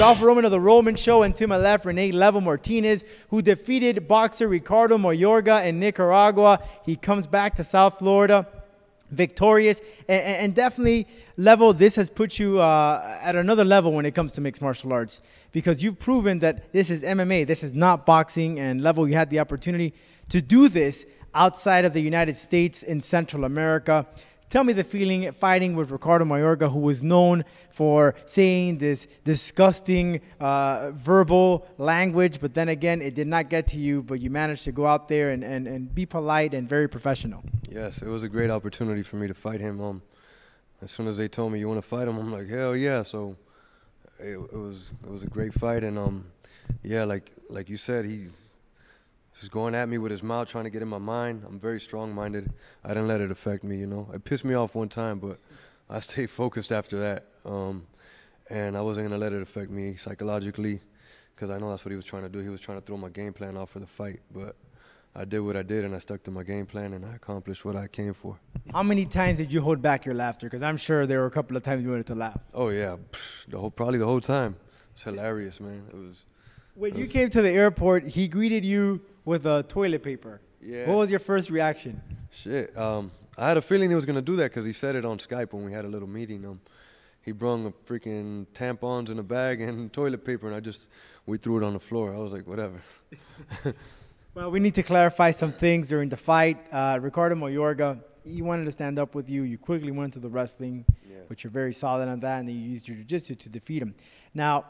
with Alpha Roman of the Roman Show, and to my left, Rene Level Martinez, who defeated boxer Ricardo Mayorga in Nicaragua. He comes back to South Florida victorious, and definitely, Level, this has put you at another level when it comes to mixed martial arts, because you've proven that this is MMA, this is not boxing, and Level, you had the opportunity to do this outside of the United States in Central America. Tell me the feeling fighting with Ricardo Mayorga, who was known for saying this disgusting verbal language, but then again, it did not get to you, but you managed to go out there and be polite and very professional. Yes, it was a great opportunity for me to fight him. As soon as they told me, you want to fight him, I'm like, hell yeah. So it was a great fight, and yeah, like you said, he's going at me with his mouth, trying to get in my mind. I'm very strong-minded. I didn't let it affect me, you know. It pissed me off one time, but I stayed focused after that. And I wasn't going to let it affect me psychologically, because I know that's what he was trying to do. He was trying to throw my game plan off for the fight. But I did what I did, and I stuck to my game plan, and I accomplished what I came for. How many times did you hold back your laughter? Because I'm sure there were a couple of times you wanted to laugh. Oh, yeah. Probably the whole time. It's hilarious, man. When you came to the airport, he greeted you with a toilet paper. Yeah. What was your first reaction? Shit. I had a feeling he was going to do that because he said it on Skype when we had a little meeting. He brung a freaking tampons in a bag and toilet paper, and we threw it on the floor. I was like, whatever. Well, we need to clarify some things during the fight. Ricardo Mayorga, he wanted to stand up with you. You quickly went to the wrestling, but you're very solid on that, and then you used your jiu-jitsu to defeat him. Now,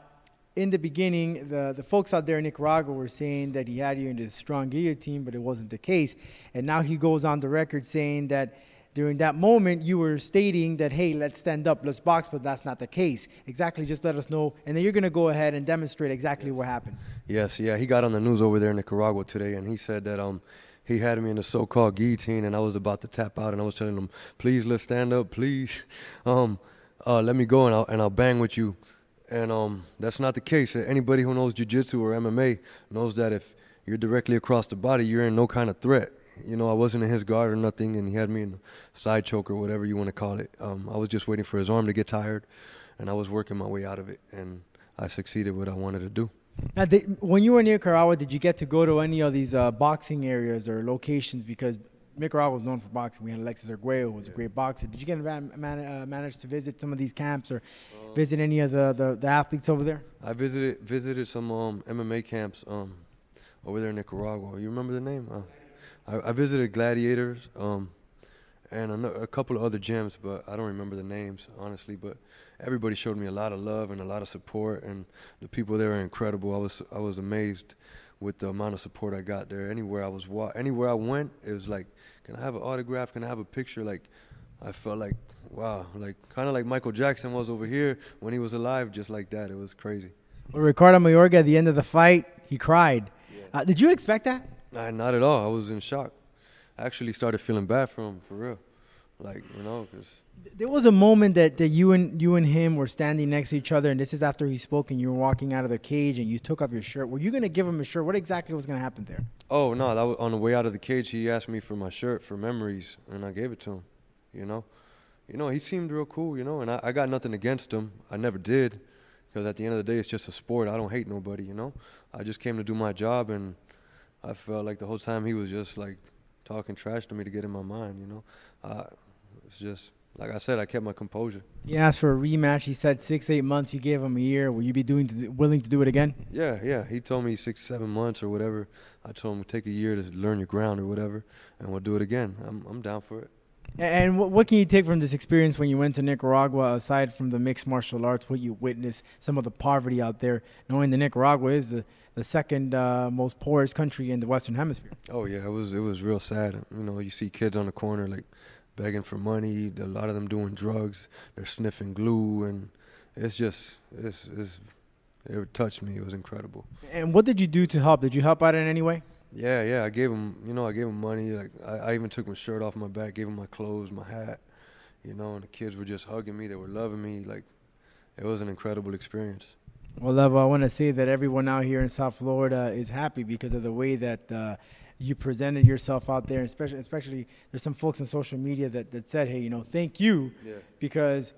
in the beginning, the folks out there in Nicaragua were saying that he had you in this strong guillotine, but it wasn't the case. And now he goes on the record saying that during that moment, you were stating that, hey, let's stand up, let's box, but that's not the case. Exactly, just let us know. And then you're going to go ahead and demonstrate exactly what happened. Yes, yeah, he got on the news over there in Nicaragua today, and he said that he had me in the so-called guillotine, and I was about to tap out, and I was telling him, please, let's stand up, please. Let me go, and I'll bang with you. And that's not the case. Anybody who knows jiu-jitsu or MMA knows that if you're directly across the body, you're in no kind of threat. You know, I wasn't in his guard or nothing, and he had me in a side choke or whatever you want to call it. I was just waiting for his arm to get tired, and I was working my way out of it, and I succeeded what I wanted to do. Now, when you were in Nicaragua, did you get to go to any of these boxing areas or locations? Because Nicaragua was known for boxing. We had Alexis Arguello, who was a great boxer. Did you get manage to visit some of these camps or visit any of the athletes over there? I visited some MMA camps over there in Nicaragua. You remember the name? I visited Gladiators and a couple of other gyms, but I don't remember the names, honestly. But everybody showed me a lot of love and a lot of support, and the people there are incredible. I was amazed with the amount of support I got there. Anywhere I went, it was like, can I have an autograph? Can I have a picture? Like, I felt like, wow, like kind of like Michael Jackson was over here when he was alive, just like that. It was crazy. Well, Ricardo Mayorga, at the end of the fight, he cried. Yeah. Did you expect that? Not at all. I was in shock. I actually started feeling bad for him, for real. Like, you know, because there was a moment that you and him were standing next to each other, and this is after he spoke, and you were walking out of the cage, and you took off your shirt. Were you going to give him a shirt? What exactly was going to happen there? Oh, no, that was on the way out of the cage. He asked me for my shirt for memories, and I gave it to him, you know. You know, he seemed real cool, you know, and I got nothing against him. I never did, because at the end of the day, it's just a sport. I don't hate nobody, you know. I just came to do my job, and I felt like the whole time he was just, like, talking trash to me to get in my mind, you know. It's just, like I said, I kept my composure. He asked for a rematch. He said 6-8 months. You gave him a year. Will you be willing to do it again? Yeah. He told me 6-7 months or whatever. I told him take a year to learn your ground or whatever, and we'll do it again. I'm down for it. And what can you take from this experience when you went to Nicaragua, aside from the mixed martial arts, what you witnessed, some of the poverty out there, knowing that Nicaragua is the second most poorest country in the Western Hemisphere? Oh, yeah, it was real sad. You know, you see kids on the corner, like, begging for money, a lot of them doing drugs, they're sniffing glue, and it touched me. It was incredible. And what did you do to help? Did you help out in any way? Yeah, I gave him money. Like I even took my shirt off my back, gave him my clothes, my hat, you know, and the kids were just hugging me. They were loving me. Like, it was an incredible experience. Well, Level, I want to say that everyone out here in South Florida is happy because of the way that you presented yourself out there, especially there's some folks on social media that said, hey, you know, thank you, because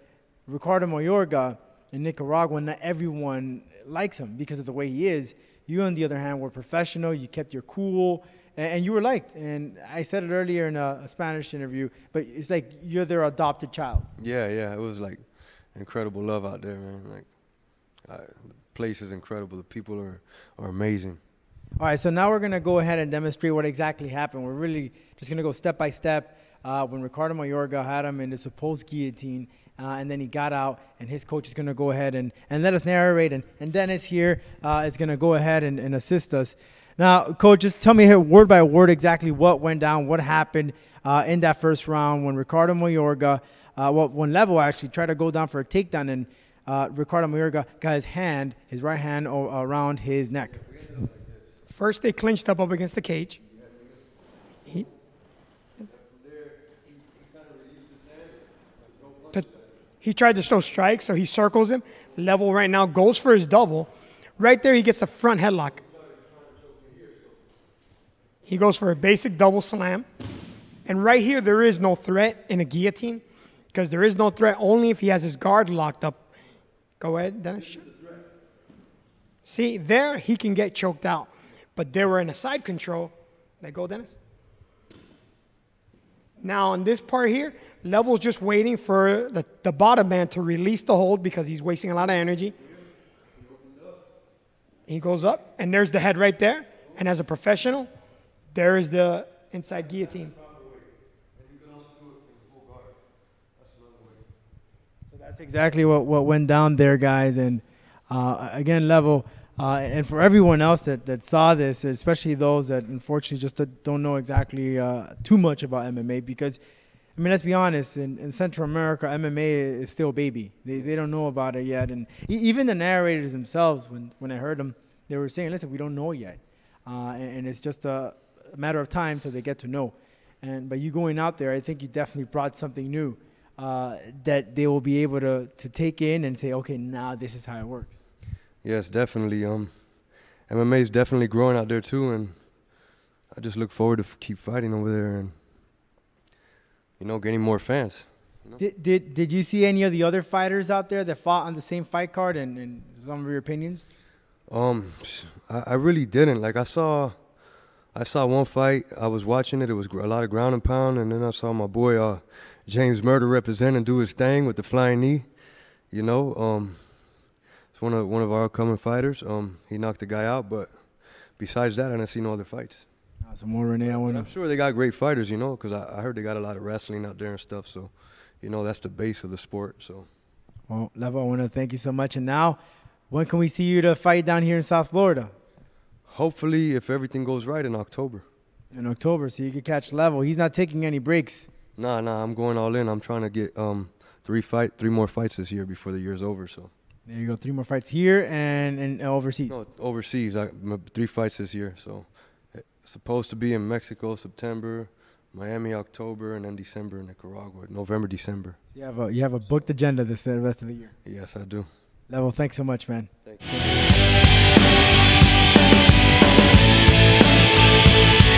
Ricardo Mayorga, in Nicaragua, not everyone likes him because of the way he is. You, on the other hand, were professional. You kept your cool, and you were liked. And I said it earlier in a Spanish interview, but it's like you're their adopted child. Yeah, it was like incredible love out there, man. Like, the place is incredible. The people are amazing. All right, so now we're going to go ahead and demonstrate what exactly happened. We're really just going to go step by step. When Ricardo Mayorga had him in the supposed guillotine, and then he got out, and his coach is going to go ahead and let us narrate. And Dennis here is going to go ahead and assist us. Now, Coach, just tell me here word by word exactly what went down, what happened in that first round when Ricardo Mayorga, when Level actually tried to go down for a takedown, and Ricardo Mayorga got his right hand around his neck. First, they clinched up against the cage. He tried to throw strikes, so he circles him. Level right now goes for his double. Right there, he gets the front headlock. He goes for a basic double slam. And right here, there is no threat in a guillotine because there is no threat only if he has his guard locked up. Go ahead, Dennis. See, there he can get choked out. But they were in a side control. Let go, Dennis. Now, on this part here, Level's just waiting for the bottom man to release the hold because he's wasting a lot of energy. He goes up, and there's the head right there. And as a professional, there is the inside guillotine. So that's exactly what went down there, guys. And again, Level, and for everyone else that saw this, especially those that unfortunately just don't know exactly too much about MMA, because I mean, let's be honest, in Central America, MMA is still a baby. They don't know about it yet. And even the narrators themselves, when I heard them, they were saying, listen, we don't know yet. And it's just a matter of time till they get to know. And by you going out there, I think you definitely brought something new that they will be able to take in and say, okay, now this is how it works. Yes, definitely. MMA is definitely growing out there too, and I just look forward to keep fighting over there and, getting more fans. Did you see any of the other fighters out there that fought on the same fight card and some of your opinions? I really didn't. Like, I saw one fight. I was watching it. It was a lot of ground and pound, and then I saw my boy James Murder represent and do his thing with the flying knee. It's one of our upcoming fighters. He knocked the guy out, but besides that, I didn't see no other fights. Some more Rene. I'm sure they got great fighters, because I heard they got a lot of wrestling out there and stuff. So, that's the base of the sport. So, well, Level, I want to thank you so much. And now, when can we see you to fight down here in South Florida? Hopefully, if everything goes right, in October. In October, so you can catch Level. He's not taking any breaks. Nah, I'm going all in. I'm trying to get 3 more fights this year before the year's over. So. There you go, 3 more fights here and overseas. No, overseas. 3 fights this year. So, it's supposed to be in Mexico, September, Miami, October, and then December in Nicaragua, November, December. So you have a booked agenda this rest of the year. Yes, I do. Level, thanks so much, man. Thank you.